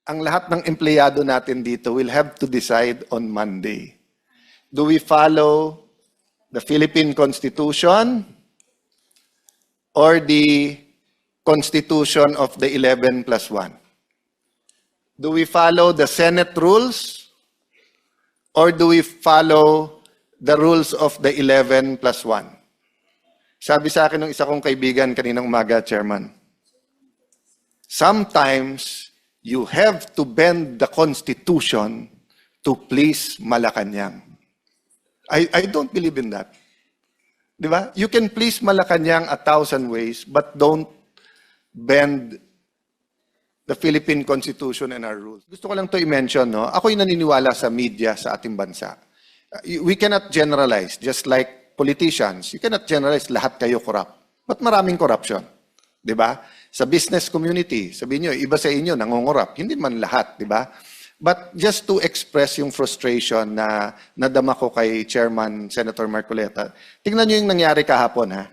ang lahat ng empleyado natin dito will have to decide on Monday. Do we follow the Philippine Constitution or the Constitution of the 11 plus 1? Do we follow the Senate rules or do we follow the rules of the 11 plus 1? Sabi sa akin ng isa kong kaibigan kaninang umaga, Chairman, sometimes you have to bend the Constitution to please Malacanang. I don't believe in that. Di ba? You can please Malacanang 1,000 ways, but don't bend the Philippine Constitution and our rules. Gusto ko lang to i-mention, no? Ako'y naniniwala sa media sa ating bansa. We cannot generalize, just like politicians. You cannot generalize lahat kayo corrupt. But maraming corruption. Di ba? Sa business community, sabihin nyo, iba sa inyo nangongorap. Hindi man lahat, di ba? But just to express yung frustration na nadama ko kay Chairman Senator Marcoleta, tingnan nyo yung nangyari kahapon, ha?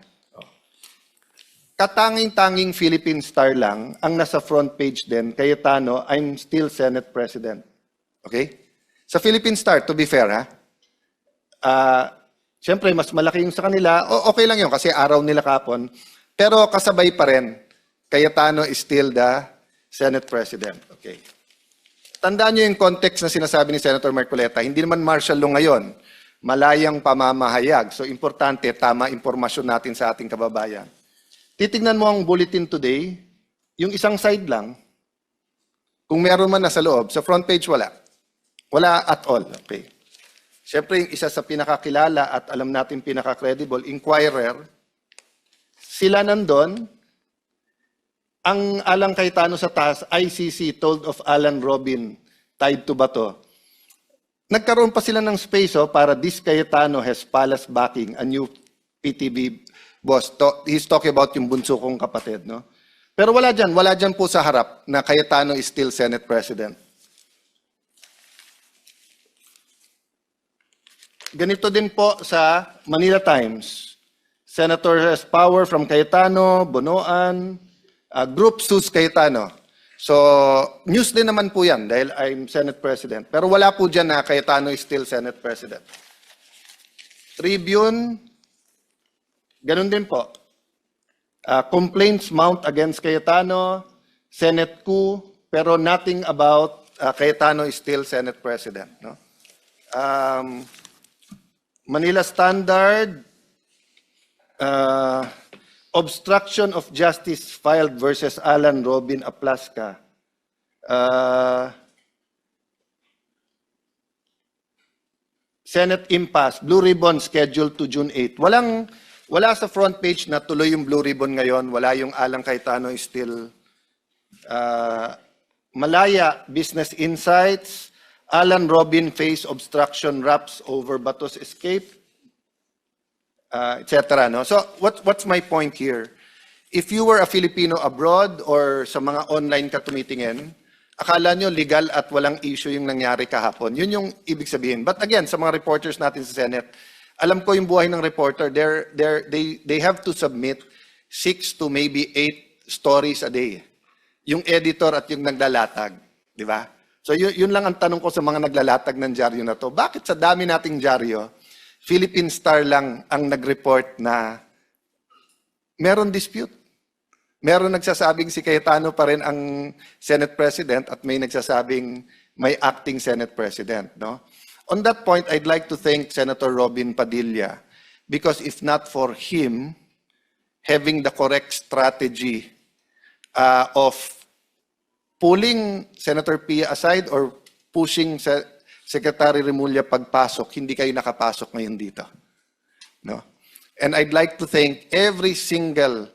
Katanging-tanging Philippine Star lang ang nasa front page din, Cayetano, I'm still Senate President. Okay? Sa Philippine Star, to be fair, ha? Siyempre, mas malaki yung sa kanila. Okay lang yun kasi araw nila kahapon. Pero kasabay pa rin, Cayetano is still the Senate President. Okay. Tandaan nyo yung context na sinasabi ni Senator Marcoleta. Hindi naman martial law ngayon. Malayang pamamahayag. So, importante, tama impormasyon natin sa ating kababayan. Titignan mo ang bulletin today, yung isang side lang, kung meron man nasa loob, sa front page wala. Wala at all. Okay. Siyempre, yung isa sa pinakakilala at alam natin pinaka-credible, Inquirer, sila nandun, ang Alang Cayetano sa taas, ICC told of Alan Robin tied to Bato. Nagkaroon pa sila ng space para this Cayetano has palace backing, a new PTV boss. He's talking about yung bunso kong kapatid. No? Pero wala dyan po sa harap na Cayetano is still Senate President. Ganito din po sa Manila Times. Senator has power from Cayetano, Bonoan, Group Sus Cayetano. So, news din naman po yan dahil I'm Senate President. Pero wala po dyan na Cayetano is still Senate President. Tribune, ganun din po. Complaints mount against Cayetano, Senate coup, pero nothing about Cayetano is still Senate President. No? Manila Standard, obstruction of justice filed versus Alan Robin Aplasca. Senate impasse, Blue Ribbon scheduled to June 8. Wala sa front page na tuloy yung Blue Ribbon ngayon. Wala yung Alang Cayetano is still. Malaya, Business Insights, Alan Robin face obstruction raps over Bato's escape, etc. No? So what's my point here? If you were a Filipino abroad or sa mga online ka tumitingin, akala nyo legal at walang issue yung nangyari kahapon. Yun yung ibig sabihin. But again, sa mga reporters natin sa Senate, alam ko yung buhay ng reporter, they have to submit 6 to maybe 8 stories a day. Yung editor at yung naglalatag. Di ba? So yun lang ang tanong ko sa mga naglalatag ng dyaryo na to. Bakit sa dami nating dyaryo, Philippine Star lang ang nag-report na meron dispute? Meron nagsasabing si Cayetano pa rin ang Senate President at may nagsasabing may acting Senate President. No? On that point, I'd like to thank Senator Robin Padilla because if not for him having the correct strategy of pulling Senator Pia aside or pushing Secretary Remulla pagpasok, hindi kayo nakapasok ngayon dito. No? And I'd like to thank every single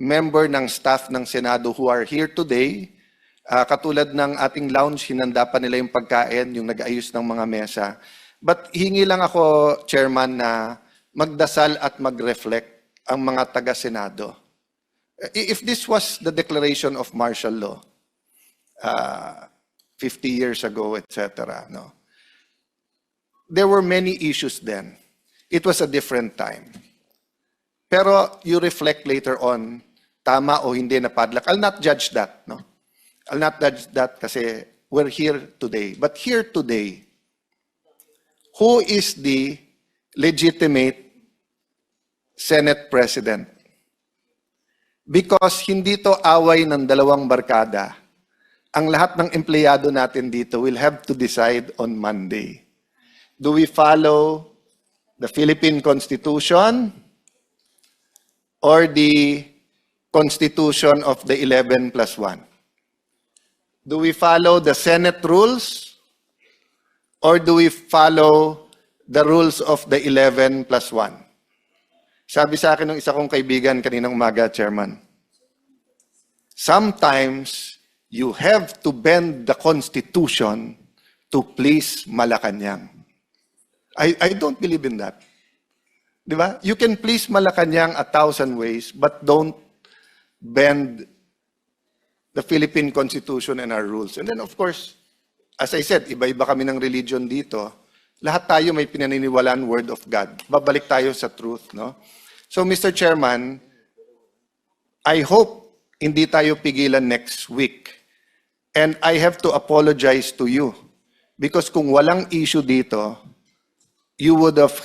member ng staff ng Senado who are here today. Katulad ng ating lounge, hinanda pa nila yung pagkain, yung nag-ayos ng mga mesa. But hingi lang ako, Chairman, na magdasal at mag-reflect ang mga taga-Senado. If this was the declaration of martial law, 50 years ago, etc. No? There were many issues then. It was a different time. Pero you reflect later on, tama o hindi na padlock. I'll not judge that. No? I'll not judge that kasi we're here today. But here today, who is the legitimate Senate President? Because hindi to away ng dalawang barkada. Ang lahat ng empleyado natin dito will have to decide on Monday. Do we follow the Philippine Constitution or the Constitution of the 11+1? Do we follow the Senate rules or do we follow the rules of the 11+1? Sabi sa akin ng isa kong kaibigan kaninang umaga, Chairman, sometimes you have to bend the Constitution to please Malacanang. I don't believe in that. Di ba? You can please Malacanang 1,000 ways, but don't bend the Philippine Constitution and our rules. And then, of course, as I said, iba-iba kami ng religion dito. Lahat tayo may pinaniniwalaan word of God. Babalik tayo sa truth, no? So, Mr. Chairman, I hope hindi tayo pigilan next week. And I have to apologize to you. Because kung walang issue dito, you would have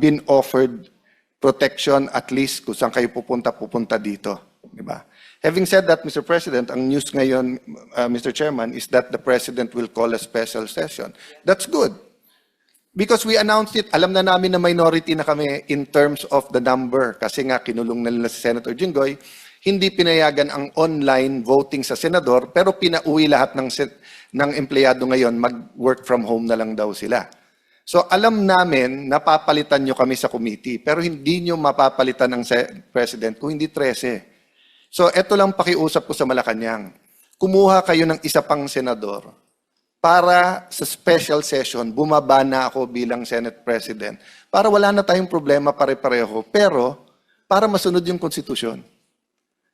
been offered protection at least kung saan kayo pupunta dito. Diba? Having said that, Mr. President, ang news ngayon, Mr. Chairman, is that the President will call a special session. That's good. Because we announced it, alam na namin na minority na kami in terms of the number. Kasi nga, kinulong na nila si Senator Jinggoy, hindi pinayagan ang online voting sa senador, pero pinauwi lahat ng empleyado ngayon, mag-work from home na lang daw sila. So alam namin, napapalitan nyo kami sa committee, pero hindi nyo mapapalitan ng President kung hindi 13. So eto lang pakiusap ko sa Malacanang. Kumuha kayo ng isa pang senador para sa special session, bumaba na ako bilang Senate President para wala na tayong problema pare-pareho, pero para masunod yung konstitusyon.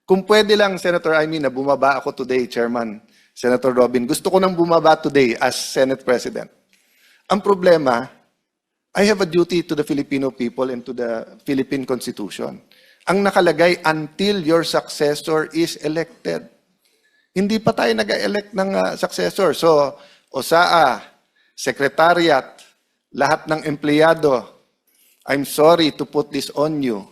Kung pwede lang, Senator Amy, na bumaba ako today, Chairman, Senator Robin, gusto ko nang bumaba today as Senate President. Ang problema, I have a duty to the Filipino people and to the Philippine Constitution. Ang nakalagay, until your successor is elected. Hindi pa tayo nag-elect ng successor. So, OSAA, Secretariat, lahat ng empleyado, I'm sorry to put this on you.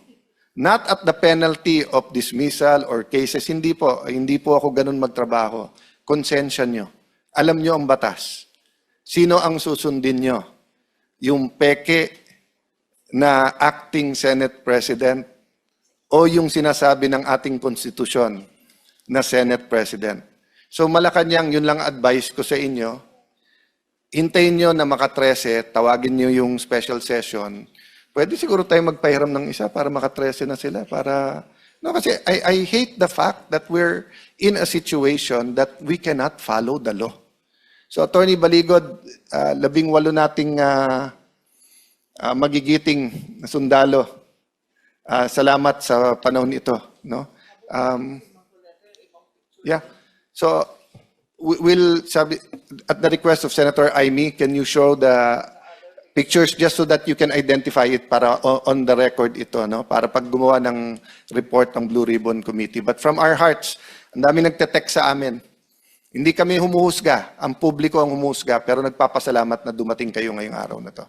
Not at the penalty of dismissal or cases. Hindi po ako ganun magtrabaho. Konsensya nyo. Alam nyo ang batas. Sino ang susundin nyo? Yung peke na acting Senate President o yung sinasabi ng ating konstitusyon na Senate President? So Malacanang, yun lang advice ko sa inyo. Hintayin nyo na maka-13, tawagin nyo yung special session. Pwede siguro tayo magpahiram ng isa para maka-13 na sila. Kasi I hate the fact that we're in a situation that we cannot follow the law. So Attorney Baligod, 18 nating magigiting na sundalo. Salamat sa panahon ito. No? Yeah. So, we'll, at the request of Senator Amy, can you show the pictures just so that you can identify it para on the record ito, no? Para pag gumawa ng report ng Blue Ribbon Committee. But from our hearts, ang dami nagte-text sa amin. Hindi kami humuhusga, ang publiko ang humuhusga, pero nagpapasalamat na dumating kayo ngayong araw na to.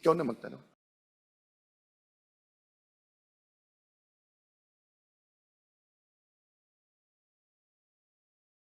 Ikaw na magtanong.